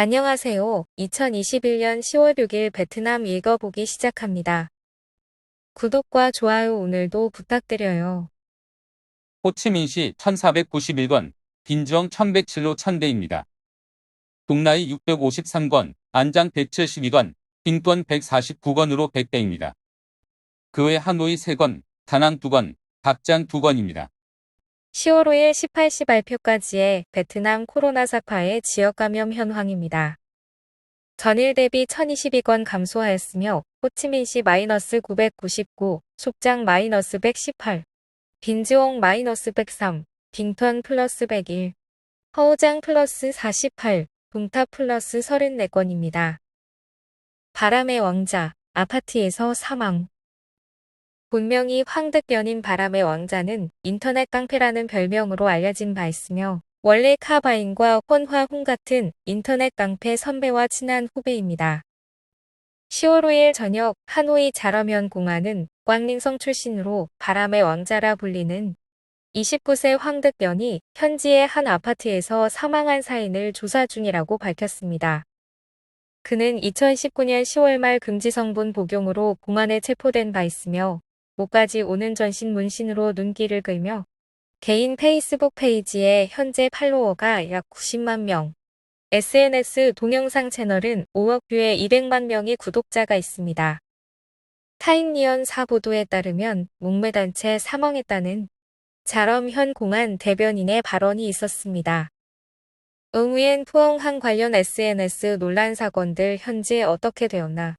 안녕하세요. 2021년 10월 6일 베트남 읽어보기 시작합니다. 구독과 좋아요 오늘도 부탁드려요. 호치민시 1491권, 빈주엉 1107로 천대입니다. 동나이 653권, 안장 172권, 빈권 149권으로 100대입니다. 그 외 하노이 3권, 다낭 2권, 박장 2권입니다. 10월 5일 18시 발표까지의 베트남 코로나 사파의 지역 감염 현황입니다. 전일 대비 1022건 감소하였으며 호치민시 마이너스 999, 속장 마이너스 118, 빈주엉 마이너스 103, 빙턴 플러스 101, 허우장 플러스 48, 동탑 플러스 34건입니다. 바람의 왕자, 아파트에서 사망. 본명이 황득연인 바람의 왕자는 인터넷 깡패라는 별명으로 알려진 바 있으며 원래 카바인과 혼화홍 같은 인터넷 깡패 선배와 친한 후배입니다. 10월 5일 저녁 하노이 자러면 공안은 꽝링성 출신으로 바람의 왕자라 불리는 29세 황득연이 현지의 한 아파트에서 사망한 사인을 조사 중이라고 밝혔습니다. 그는 2019년 10월 말 금지성분 복용으로 공안에 체포된 바 있으며 목까지 오는 전신 문신으로 눈길을 끌며 개인 페이스북 페이지에 현재 팔로워가 약 90만 명, SNS 동영상 채널은 5억 뷰에 200만 명의 구독자가 있습니다. 타인리언 사보도에 따르면 목매단 채 사망했다는 자럼현 공안 대변인의 발언이 있었습니다. 응우엔 푸엉항 관련 SNS 논란 사건들 현재 어떻게 되었나?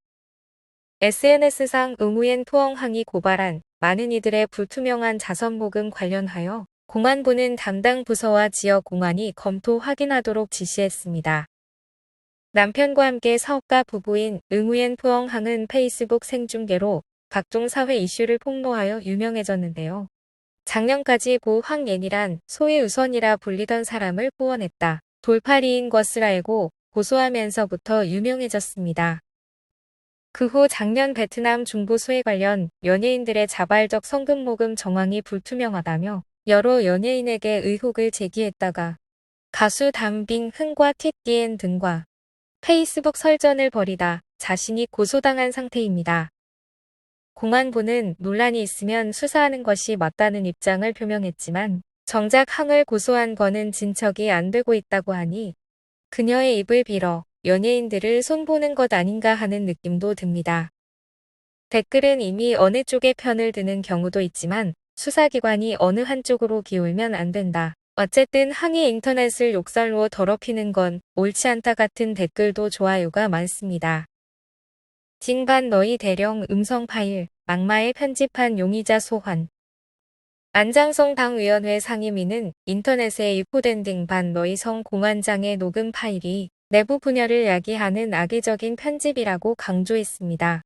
SNS상 응우엔 푸엉항이 고발한 많은 이들의 불투명한 자선 모금 관련하여 공안부는 담당 부서와 지역 공안이 검토 확인하도록 지시했습니다. 남편과 함께 사업가 부부인 응우엔 푸엉항은 페이스북 생중계로 각종 사회 이슈를 폭로하여 유명해졌는데요. 작년까지 고 황옌이란 소위 우선이라 불리던 사람을 후원했다. 돌팔이인 것을 알고 고소하면서부터 유명해졌습니다. 그 후 작년 베트남 중부소에 관련 연예인들의 자발적 성금 모금 정황이 불투명하다며 여러 연예인에게 의혹을 제기했다가 가수 담빙 흥과 킥디엔 등과 페이스북 설전을 벌이다 자신이 고소당한 상태입니다. 공안부는 논란이 있으면 수사하는 것이 맞다는 입장을 표명했지만 정작 항을 고소한 거는 진척이 안 되고 있다고 하니 그녀의 입을 빌어 연예인들을 손보는 것 아닌가 하는 느낌도 듭니다. 댓글은 이미 어느 쪽의 편을 드는 경우도 있지만 수사기관이 어느 한쪽으로 기울면 안 된다. 어쨌든 항의 인터넷을 욕설로 더럽히는 건 옳지 않다 같은 댓글도 좋아요가 많습니다. 징반 너희 대령 음성 파일, 악마의 편집한 용의자 소환. 안장성 당위원회 상임위는 인터넷에 유포된 등반 너희 성 공안장의 녹음 파일이 내부 분열을 야기하는 악의적인 편집이라고 강조했습니다.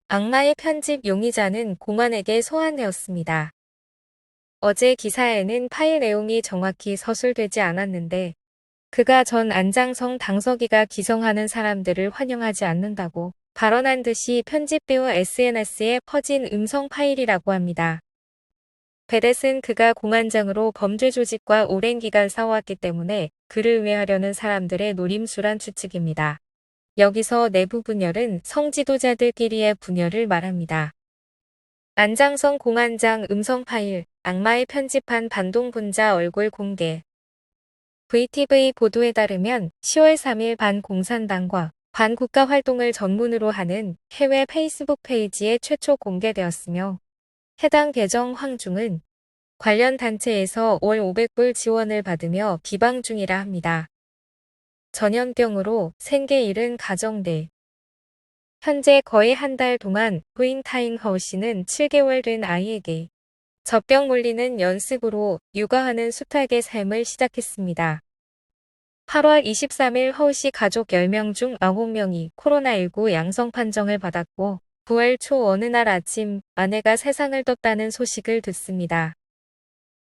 악마의 편집 용의자는 공안에게 소환되었습니다. 어제 기사에는 파일 내용이 정확히 서술되지 않았는데 그가 전 안장성 당서기가 기성하는 사람들을 환영하지 않는다고 발언한 듯이 편집되어 SNS에 퍼진 음성 파일이라고 합니다. 베댓은 그가 공안장으로 범죄 조직과 오랜 기간 싸워왔기 때문에 그를 우회하려는 사람들의 노림수란 추측입니다. 여기서 내부 분열은 성지도자들끼리의 분열을 말합니다. 안장성 공안장 음성 파일, 악마의 편집한 반동분자 얼굴 공개. VTV 보도에 따르면 10월 3일 반공산당과 반국가 활동을 전문으로 하는 해외 페이스북 페이지에 최초 공개되었으며 해당 계정 황중은 관련 단체에서 월 500불 지원을 받으며 비방 중이라 합니다. 전염병으로 생계 잃은 가정들. 현재 거의 한 달 동안 부인 타잉허 씨는 7개월 된 아이에게 젖병 물리는 연습으로 육아하는 숱하게 삶을 시작했습니다. 8월 23일 허우 씨 가족 10명 중 9명이 코로나19 양성 판정을 받았고 9월 초 어느 날 아침 아내가 세상을 떴다는 소식을 듣습니다.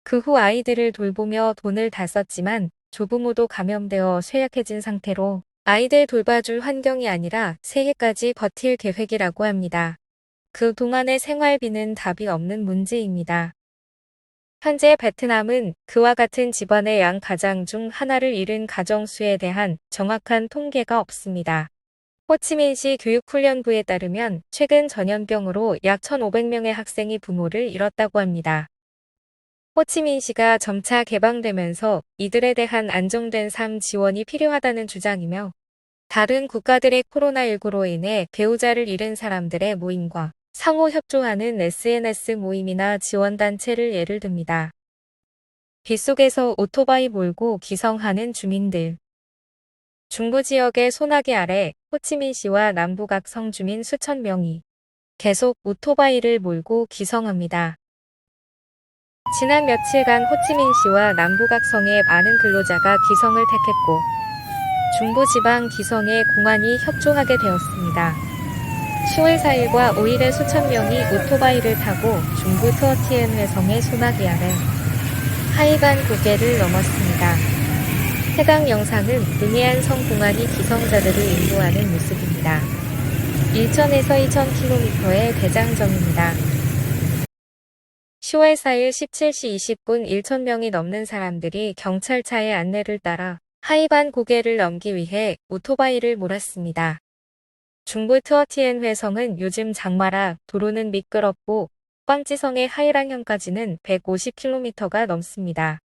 그 후 아이들을 돌보며 돈을 다 썼지만 조부모도 감염되어 쇠약해진 상태로 아이들 돌봐줄 환경이 아니라 새해까지 버틸 계획이라고 합니다. 그 동안의 생활비는 답이 없는 문제입니다. 현재 베트남은 그와 같은 집안의 양 가장 중 하나를 잃은 가정 수에 대한 정확한 통계가 없습니다. 호치민시 교육훈련부에 따르면 최근 전염병으로 약 1,500명의 학생이 부모를 잃었다고 합니다. 호치민시가 점차 개방되면서 이들에 대한 안정된 삶 지원이 필요하다는 주장이며 다른 국가들의 코로나19로 인해 배우자를 잃은 사람들의 모임과 상호 협조하는 SNS 모임이나 지원단체를 예를 듭니다. 빗속에서 오토바이 몰고 기성하는 주민들. 중부 지역의 소나기 아래 호치민시와 남부각 성주민 수천 명이 계속 오토바이를 몰고 기성합니다. 지난 며칠간 호치민시와 남부각성의 많은 근로자가 기성을 택했고 중부지방 기성의 공안이 협조하게 되었습니다. 10월 4일과 5일에 수천 명이 오토바이를 타고 중부 트어티엔 회성의 소나기 아래 하이반 고개를 넘었습니다. 해당 영상은 응해안 성 공안이 기성자들을 인도하는 모습입니다. 1,000에서 2,000km의 대장정입니다. 10월 4일 17시 20분 1,000명이 넘는 사람들이 경찰차의 안내를 따라 하이반 고개를 넘기 위해 오토바이를 몰았습니다. 중부 트어티엔 회성은 요즘 장마라 도로는 미끄럽고 꽝지성의 하이랑현까지는 150km가 넘습니다.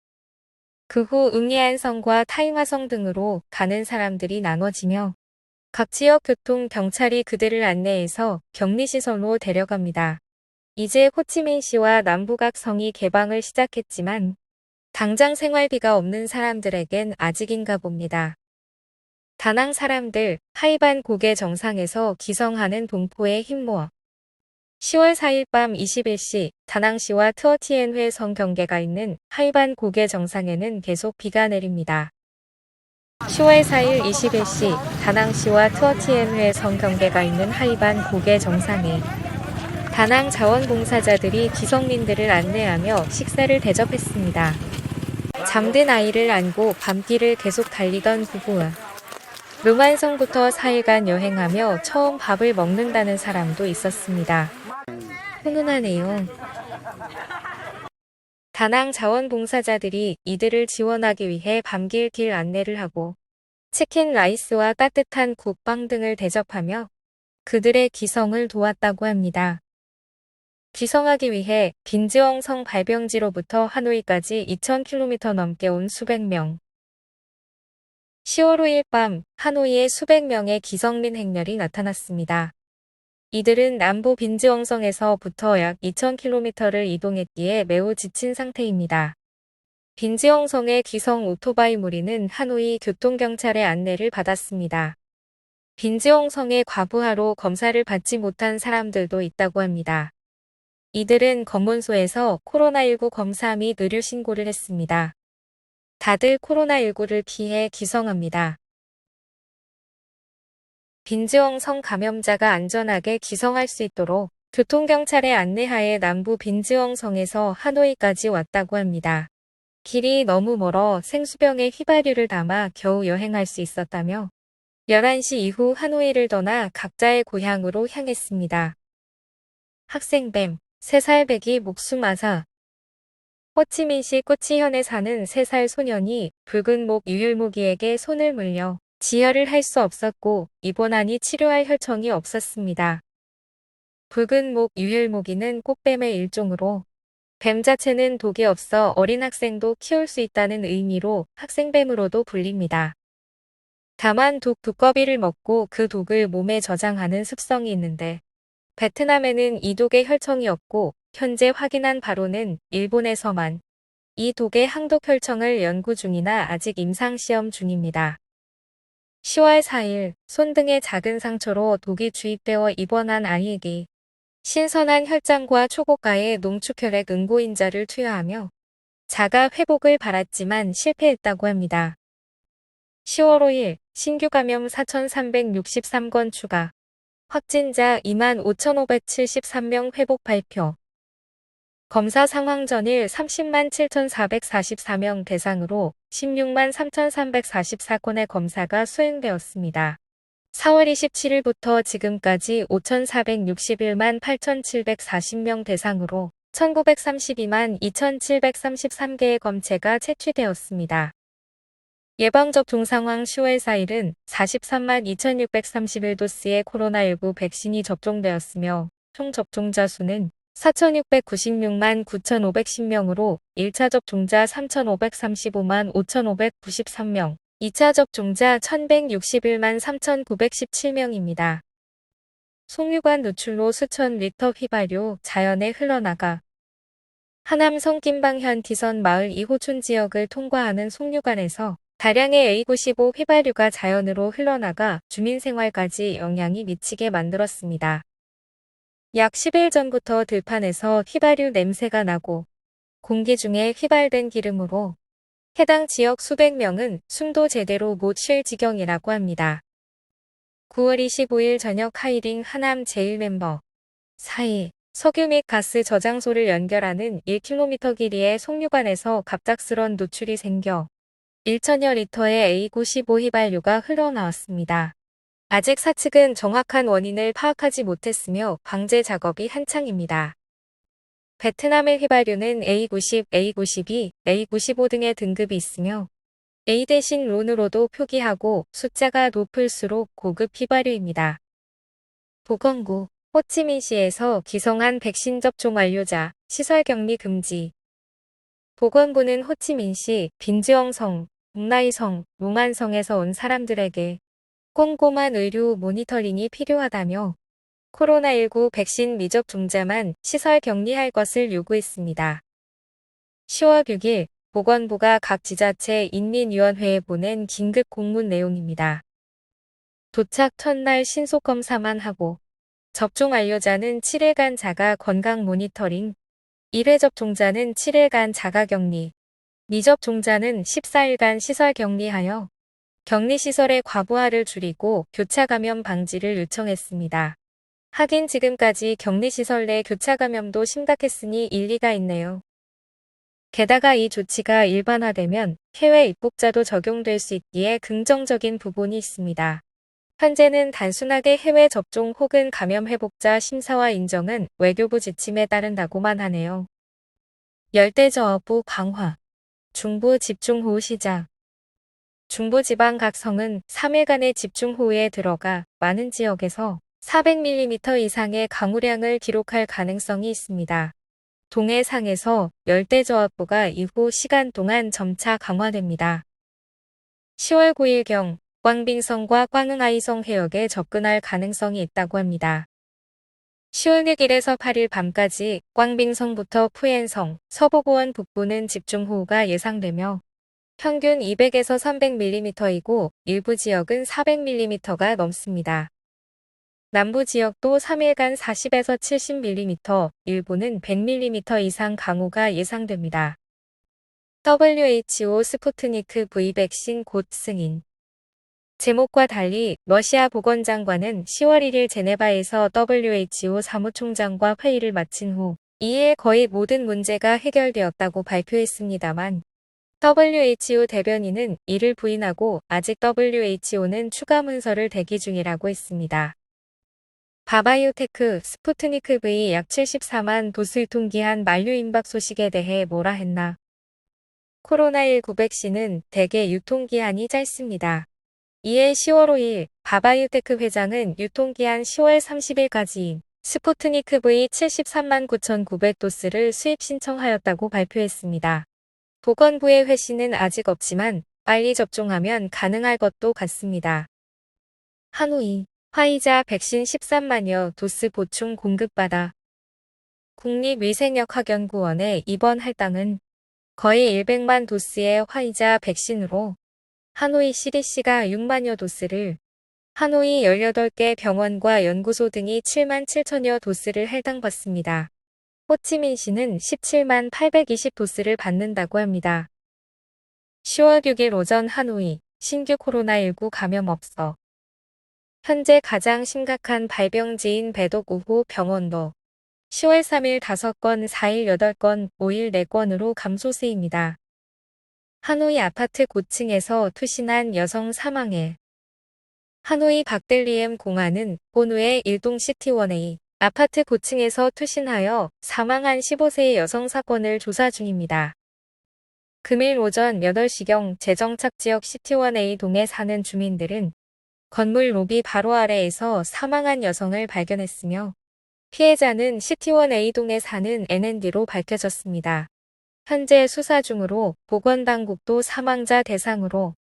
그 후 응해안성과 타잉화성 등으로 가는 사람들이 나눠지며 각 지역 교통 경찰이 그들을 안내해서 격리시설로 데려갑니다. 이제 호치민시와 남부각 성이 개방을 시작했지만 당장 생활비가 없는 사람들에겐 아직인가 봅니다. 다낭 사람들 하이반 고개 정상에서 기성하는 동포에 힘모아 10월 4일 밤 21시 다낭시와 트어티엔회 성 경계가 있는 하이반 고개 정상에는 계속 비가 내립니다. 10월 4일 21시 다낭시와 트어티엔회 성 경계가 있는 하이반 고개 정상에 다낭 자원봉사자들이 기성민들을 안내하며 식사를 대접했습니다. 잠든 아이를 안고 밤길을 계속 달리던 부부와 르만성부터 4일간 여행하며 처음 밥을 먹는다는 사람도 있었습니다. 훈훈하네요. 다낭 자원봉사자들이 이들을 지원하기 위해 밤길 길 안내를 하고 치킨 라이스와 따뜻한 국빵 등을 대접하며 그들의 기성을 도왔다고 합니다. 기성하기 위해 빈지엉성 발병지로부터 하노이까지 2,000km 넘게 온 수백 명. 10월 5일 밤 하노이에 수백 명의 기성민 행렬이 나타났습니다. 이들은 남부 빈지엉성에서부터 약 2,000km를 이동했기에 매우 지친 상태입니다. 빈지엉성의 기성 오토바이 무리는 하노이 교통경찰의 안내를 받았습니다. 빈지엉성의 과부하로 검사를 받지 못한 사람들도 있다고 합니다. 이들은 검문소에서 코로나19 검사 및 의료 신고를 했습니다. 다들 코로나19를 피해 기성합니다. 빈지엉성 감염자가 안전하게 기성할 수 있도록 교통경찰의 안내하에 남부 빈지엉성에서 하노이까지 왔다고 합니다. 길이 너무 멀어 생수병에 휘발유를 담아 겨우 여행할 수 있었다며 11시 이후 하노이를 떠나 각자의 고향으로 향했습니다. 학생뱀 3살 배기 목숨 아사. 호치민시 꼬치현에 사는 3살 소년이 붉은 목 유혈모기에게 손을 물려 지혈을 할 수 없었고 입원하니 치료할 혈청이 없었습니다. 붉은 목 유혈모기는 꽃뱀의 일종으로 뱀 자체는 독이 없어 어린 학생도 키울 수 있다는 의미로 학생뱀으로도 불립니다. 다만 독 두꺼비를 먹고 그 독을 몸에 저장하는 습성이 있는데 베트남에는 이 독의 혈청이 없고 현재 확인한 바로는 일본에서만 이 독의 항독 혈청을 연구 중이나 아직 임상시험 중입니다. 10월 4일 손 등의 작은 상처로 독이 주입되어 입원한 아이에게 신선한 혈장과 초고가의 농축혈액 응고인자를 투여하며 자가 회복을 바랐지만 실패했다고 합니다. 10월 5일 신규 감염 4,363건 추가. 확진자 25,573명 회복 발표. 검사 상황 전일 30만 7,444명 대상으로 16만 3,344건의 검사가 수행되었습니다. 4월 27일부터 지금까지 5,461만 8,740명 대상으로 1932만 2,733개의 검체가 채취되었습니다. 예방접종 상황 10월 4일은 43만 2,631도스의 코로나19 백신이 접종되었으며 총 접종자 수는 4,696만 9,510명으로 1차 접종자 3,535만 5,593명, 2차 접종자 1,161만 3,917명입니다. 송유관 누출로 수천 리터 휘발유 자연에 흘러나가 하남 성김방현 기선 마을 2호촌 지역을 통과하는 송유관에서 다량의 A95 휘발유가 자연으로 흘러나가 주민 생활까지 영향이 미치게 만들었습니다. 약 10일 전부터 들판에서 휘발유 냄새가 나고 공기 중에 휘발된 기름으로 해당 지역 수백 명은 숨도 제대로 못 쉴 지경이라고 합니다. 9월 25일 저녁 하이링 하남 제1멤버 4일 석유 및 가스 저장소를 연결하는 1km 길이의 송유관에서 갑작스런 노출이 생겨 1천여 리터의 A95 휘발유가 흘러나왔습니다. 아직 사측은 정확한 원인을 파악하지 못했으며 방제 작업이 한창입니다. 베트남의 휘발유는 A90, A92, A95 등의 등급이 있으며 A 대신 론으로도 표기하고 숫자가 높을수록 고급 휘발유입니다. 보건구 호치민시에서 기성한 백신 접종 완료자 시설 격리 금지. 보건구는 호치민시 빈즈엉성, 동라이성, 롱안성에서 온 사람들에게 꼼꼼한 의료 모니터링이 필요하다며 코로나19 백신 미접종자만 시설 격리할 것을 요구했습니다. 10월 6일 보건부가 각 지자체 인민위원회에 보낸 긴급 공문 내용입니다. 도착 첫날 신속검사만 하고 접종 완료자는 7일간 자가 건강 모니터링, 1회 접종자는 7일간 자가 격리, 미접종자는 14일간 시설 격리하여 격리시설의 과부하를 줄이고 교차 감염 방지를 요청했습니다. 하긴 지금까지 격리시설 내 교차 감염도 심각했으니 일리가 있네요. 게다가 이 조치가 일반화되면 해외 입국자도 적용될 수 있기에 긍정적인 부분이 있습니다. 현재는 단순하게 해외 접종 혹은 감염 회복자 심사와 인정은 외교부 지침에 따른다고만 하네요. 열대저하부 강화. 중부 집중호우 시작. 중부지방 각 성은 3일간의 집중호우에 들어가 많은 지역에서 400mm 이상의 강우량을 기록할 가능성이 있습니다. 동해상에서 열대저하부가 이후 시간 동안 점차 강화됩니다. 10월 9일경 꽝빙성과 꽝응아이성 해역에 접근할 가능성이 있다고 합니다. 10월 6일에서 8일 밤까지 꽝빙성부터 푸엔성, 서보고원 북부는 집중호우가 예상되며 평균 200에서 300mm이고 일부 지역은 400mm가 넘습니다. 남부 지역도 3일간 40에서 70mm, 일부는 100mm 이상 강우가 예상됩니다. WHO 스푸트니크 V 백신 곧 승인. 제목과 달리 러시아 보건장관은 10월 1일 제네바에서 WHO 사무총장과 회의를 마친 후 이에 거의 모든 문제가 해결되었다고 발표했습니다만 WHO 대변인은 이를 부인하고 아직 WHO는 추가 문서를 대기 중이라고 했습니다. 바바이오테크 스푸트니크 V 약 74만 도스 유통기한 만료 임박 소식에 대해 뭐라 했나? 코로나19 백신은 대개 유통기한이 짧습니다. 이에 10월 5일 바바이오테크 회장은 유통기한 10월 30일까지인 스푸트니크 V 73만 9,900도스를 수입 신청하였다고 발표했습니다. 보건부의 회신은 아직 없지만 빨리 접종하면 가능할 것도 같습니다. 하노이, 화이자 백신 13만여 도스 보충 공급받아. 국립위생역학연구원의 이번 할당은 거의 100만 도스의 화이자 백신으로 하노이 CDC가 6만여 도스를, 하노이 18개 병원과 연구소 등이 7만 7천여 도스를 할당받습니다. 호치민시는 17만 820 도스를 받는다고 합니다. 10월 6일 오전 하노이, 신규 코로나19 감염 없어. 현재 가장 심각한 발병지인 배독우호 병원도 10월 3일 5건, 4일 8건, 5일 4건으로 감소세입니다. 하노이 아파트 고층에서 투신한 여성 사망해. 하노이 박델리엠 공항은 본우의 일동 시티1A 아파트 고층에서 투신하여 사망한 15세의 여성 사건을 조사 중입니다. 금일 오전 8시경 재정착 지역 시티1A동에 사는 주민들은 건물 로비 바로 아래에서 사망한 여성을 발견했으며 피해자는 시티1A동에 사는 NND로 밝혀졌습니다. 현재 수사 중으로 보건당국도 사망자 대상으로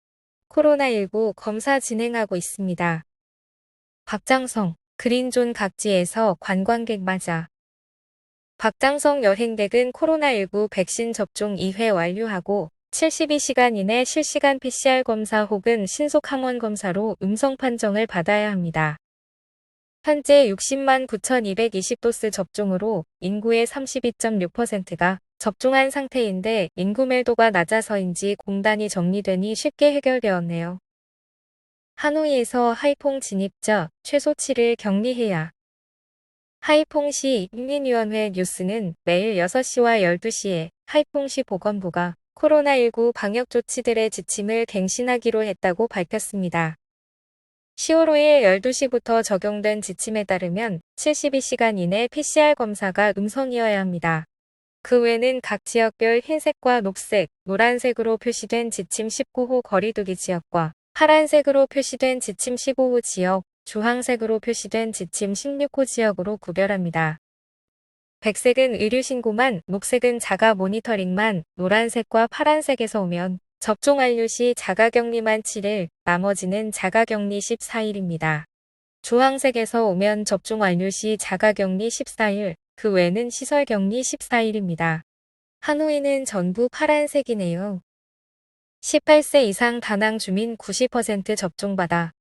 코로나19 검사 진행하고 있습니다. 박장성, 그린존 각지에서 관광객 맞아. 박장성 여행객은 코로나19 백신 접종 2회 완료하고 72시간 이내 실시간 PCR 검사 혹은 신속 항원 검사로 음성 판정을 받아야 합니다. 현재 60만 9,220도스 접종으로 인구의 32.6%가 접종한 상태인데 인구 밀도가 낮아서인지 공단이 정리되니 쉽게 해결되었네요. 하노이에서 하이퐁 진입자 최소 7일 격리해야. 하이퐁시 인민위원회 뉴스는 매일 6시와 12시에 하이퐁시 보건부가 코로나19 방역 조치들의 지침을 갱신하기로 했다고 밝혔습니다. 10월 5일 12시부터 적용된 지침에 따르면 72시간 이내 PCR 검사가 음성이어야 합니다. 그 외에는 각 지역별 흰색과 녹색, 노란색으로 표시된 지침 19호 거리두기 지역과 파란색으로 표시된 지침 15호 지역, 주황색으로 표시된 지침 16호 지역으로 구별합니다. 백색은 의료신고만, 녹색은 자가 모니터링만, 노란색과 파란색에서 오면 접종 완료 시 자가격리만 7일, 나머지는 자가격리 14일입니다. 주황색에서 오면 접종 완료 시 자가격리 14일, 그 외에는 시설격리 14일입니다. 하노이는 전부 파란색이네요. 18세 이상 다낭 주민 90% 접종받아.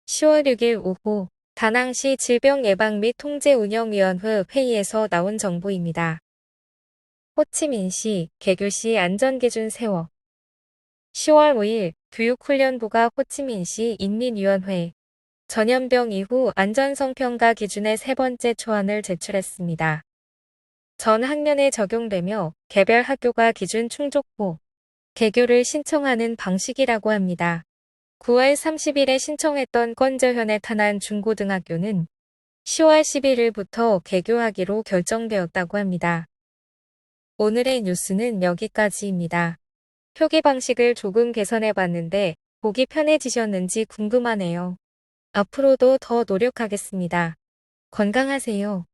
10월 6일 오후 다낭시 질병예방 및 통제운영위원회 회의에서 나온 정보입니다. 호치민시 개교시 안전기준 세워. 10월 5일 교육훈련부가 호치민시 인민위원회 전염병 이후 안전성평가 기준의 세 번째 초안을 제출했습니다. 전 학년에 적용되며 개별 학교가 기준 충족후 개교를 신청하는 방식이라고 합니다. 9월 30일에 신청했던 건저현에 탄한 중고등학교는 10월 11일부터 개교하기로 결정되었다고 합니다. 오늘의 뉴스는 여기까지입니다. 표기 방식을 조금 개선해 봤는데 보기 편해지셨는지 궁금하네요. 앞으로도 더 노력하겠습니다. 건강하세요.